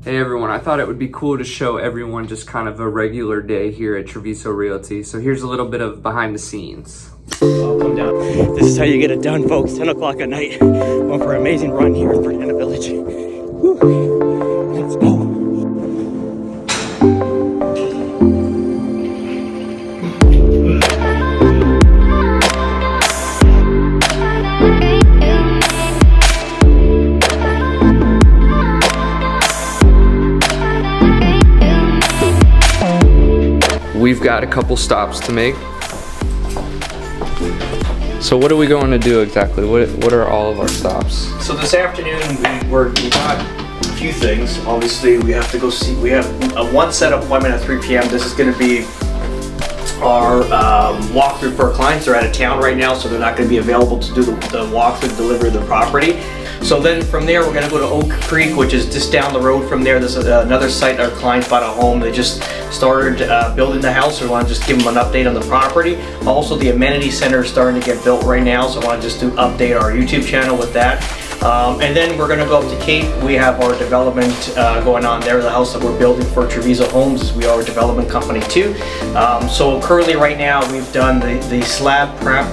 Hey everyone, I thought it would be cool to show everyone just kind of a regular day here at Treviso Realty. So here's a little bit of behind the scenes. Come down. This is how you get it done, folks. 10 o'clock at night. Going for an amazing run here in Fernanda Village. Whew. Let's go. We've got a couple stops to make. So what are we going to do exactly? What are all of our stops? So this afternoon we got a few things. Obviously we have to go see, we have a one set appointment at 3 p.m. This is going to be our walkthrough for our clients. They're out of town right now, so they're not going to be available to do the walkthrough delivery of the property. So then from there we're going to go to Oak Creek, which is just down the road from there. There's another site our clients bought a home. They just started building the house, so we want to just give them an update on the property. Also, the amenity center is starting to get built right now, so I want to just update our YouTube channel with that. And then we're going to go up to Cape. We have our development going on there, the house that we're building for Treviso Homes. We are a development company too. So currently right now we've done the slab prep.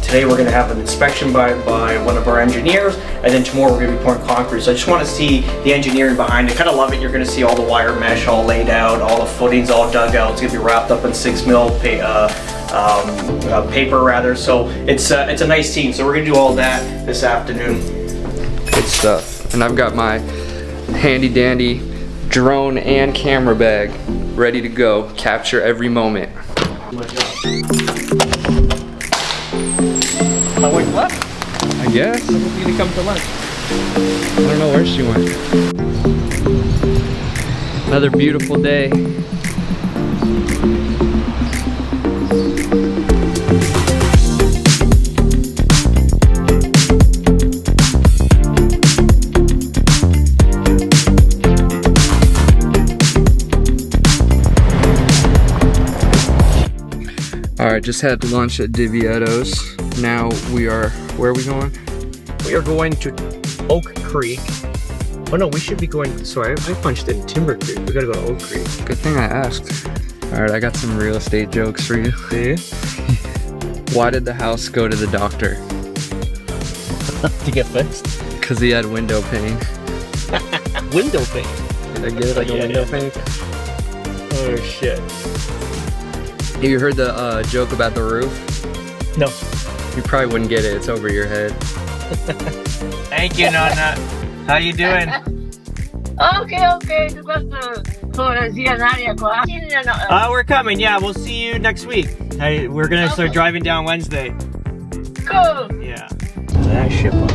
Today we're going to have an inspection by one of our engineers, and then tomorrow we're going to be pouring concrete. So I just want to see the engineering behind it. Kind of love it. You're going to see all the wire mesh all laid out, all the footings all dug out. It's going to be wrapped up in 6mm paper rather. So it's a nice team. So we're going to do all that this afternoon. Good stuff. And I've got my handy dandy drone and camera bag ready to go. Capture every moment. My wife left? I guess. I hope you're gonna come to lunch. I don't know where she went. Another beautiful day. Alright, just had lunch at Divietto's. Now we are, where are we going? We are going to Oak Creek. Oh no, we should be going, sorry, I punched in Timber Creek. We gotta go to Oak Creek. Good thing I asked. Alright, I got some real estate jokes for you. See? Why did the house go to the doctor? To get fixed? Because he had window pane. Window pane? Did I get it like a window pane? Oh shit. You heard the joke about the roof? No. You probably wouldn't get it, it's over your head. Thank you, Nana. How you doing? Okay. We're coming, yeah, we'll see you next week. Hey, we're gonna start driving down Wednesday. Cool. Yeah. That shit box.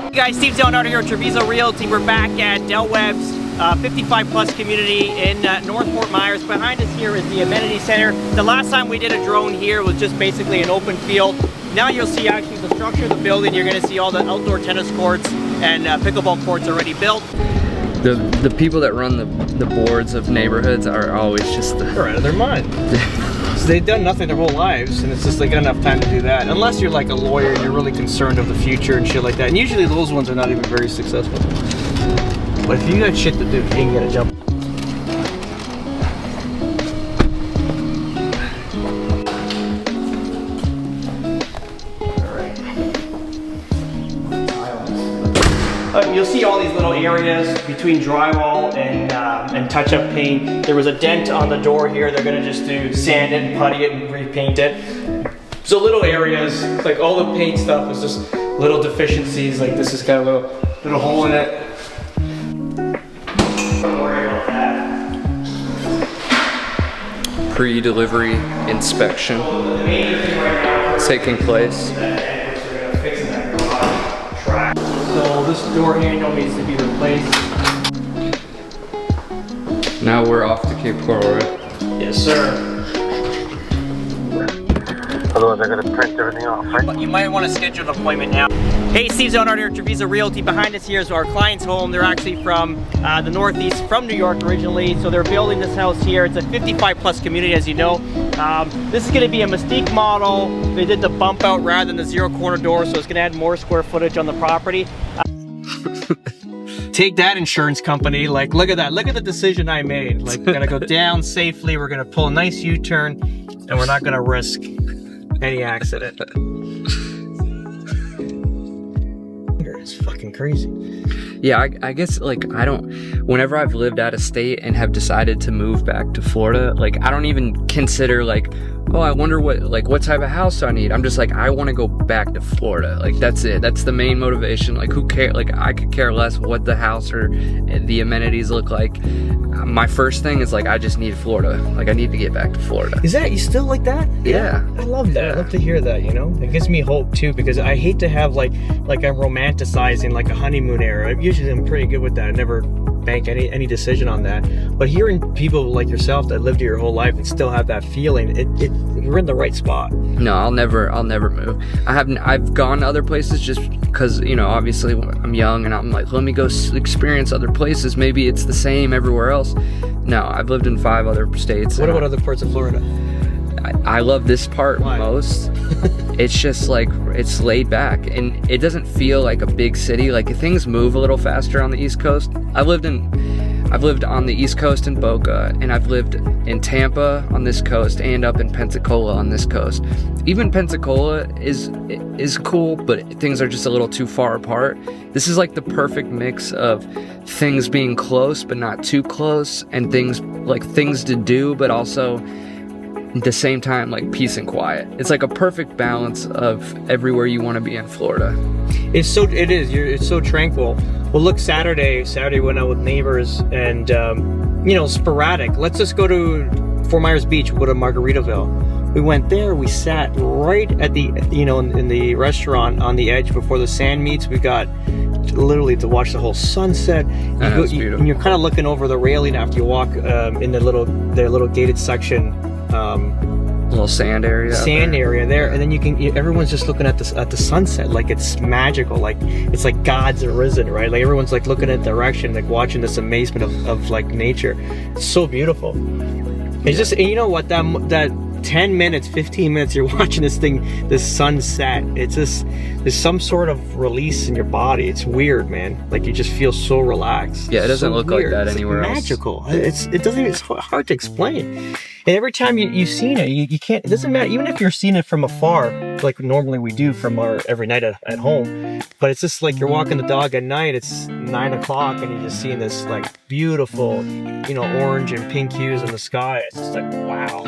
Hey guys, Steve Zelenotti here at Treviso Realty. We're back at Del Webb's 55 plus community in North Fort Myers. Behind us here is the amenity center. The last time we did a drone here was just basically an open field. Now you'll see actually the structure of the building. You're going to see all the outdoor tennis courts and pickleball courts already built. The people that run the boards of neighborhoods are always just They're out of their mind. So they've done nothing their whole lives, and it's just like enough time to do that. Unless you're like a lawyer and you're really concerned of the future and shit like that. And usually those ones are not even very successful. But if you got shit to do, you can get a jump. You'll see all these little areas between drywall and touch-up paint. There was a dent on the door here. They're gonna just do sand it and putty it and repaint it. So little areas, like all the paint stuff is just little deficiencies. Like this is kind of a little hole in it. Don't worry about that. pre-delivery inspection taking place. So this door handle needs to be replaced. Now we're off to Cape Coral, right? Yes, sir. Hello, So they're gonna print everything off, right? But you might want to schedule an appointment now. Hey, Steve Zonard here at Treviso Realty. Behind us here is our client's home. They're actually from the Northeast, from New York originally. So they're building this house here. It's a 55 plus community, as you know. This is going to be a Mystique model. They did the bump out rather than the zero corner door, so it's going to add more square footage on the property. Take that, insurance company. Like, look at that. Look at the decision I made. Like, we're going to go down safely. We're going to pull a nice U-turn, and we're not going to risk any accident. It's fucking crazy. Yeah, I guess, like, whenever I've lived out of state and have decided to move back to Florida, like, I don't even consider, like, oh, I wonder what type of house I need. I'm just like, I want to go back to Florida. Like, that's it. That's the main motivation. Like, who cares? Like, I could care less what the house or the amenities look like. My first thing is, like, I just need Florida. Like, I need to get back to Florida. Is that, you still like that? Yeah. I love that. I love to hear that, you know? It gives me hope too, because I hate to have like I'm romanticizing like a honeymoon era. Usually I'm pretty good with that. I never bank any decision on that. But hearing people like yourself that lived here your whole life and still have that feeling, you're in the right spot. No, I'll never move. I've gone to other places just because, you know, obviously I'm young and I'm like, let me go experience other places. Maybe it's the same everywhere else. No, I've lived in 5 other states. What about other parts of Florida? I love this part most. It's just like, it's laid back and it doesn't feel like a big city. Like, things move a little faster on the East Coast. I've lived on the East Coast in Boca, and I've lived in Tampa on this coast and up in Pensacola on this coast. Even Pensacola is cool, but things are just a little too far apart. This is like the perfect mix of things being close but not too close, and things to do but also at the same time, like, peace and quiet. It's like a perfect balance of everywhere you want to be in Florida. It's so tranquil. Well, look, Saturday went out with neighbors and, you know, sporadic. Let's just go to Fort Myers Beach. We'll go to Margaritaville. We went there. We sat right at the, you know, in the restaurant on the edge before the sand meets. We got literally to watch the whole sunset. That's beautiful. And you're kind of looking over the railing after you walk in their little gated section. Little sand area there, and then everyone's just looking at the sunset like it's magical, like it's like God's arisen, right? Like everyone's like looking at direction, like watching this amazement of like nature. It's so beautiful. It's just, and you know what, that 10 minutes, 15 minutes you're watching this sunset, it's just, there's some sort of release in your body. It's weird, man. Like, you just feel so relaxed. Yeah, it doesn't look like that it's anywhere else. Magical. It's hard to explain. And every time you've seen it, you can't, it doesn't matter, even if you're seeing it from afar, like normally we do from our every night at home, but it's just like you're walking the dog at night, it's 9 o'clock and you're just seeing this like beautiful, you know, orange and pink hues in the sky. It's just like, wow.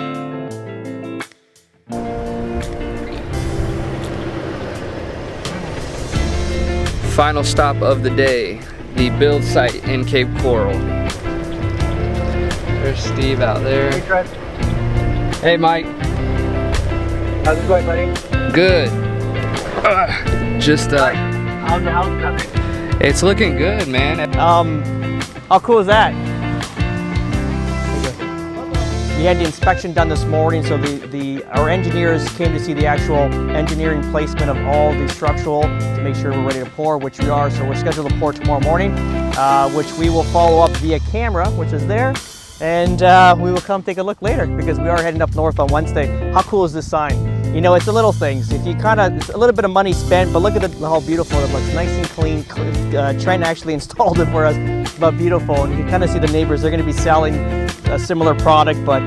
Final stop of the day, the build site in Cape Coral. There's Steve out there. Hey, Trent. Hey, Mike. How's it going, buddy? Good. Just How's the house coming? it's looking good, man. How cool is that? We had the inspection done this morning, so our engineers came to see the actual engineering placement of all the structural to make sure we're ready to pour, which we are. So we're scheduled to pour tomorrow morning, which we will follow up via camera, which is there. And we will come take a look later because we are heading up north on Wednesday. How cool is this sign? You know, it's the little things. If you it's a little bit of money spent, but look at how beautiful it looks. Nice and clean. Trent actually installed it for us, but beautiful. And you kind of see the neighbors. They're going to be selling a similar product, but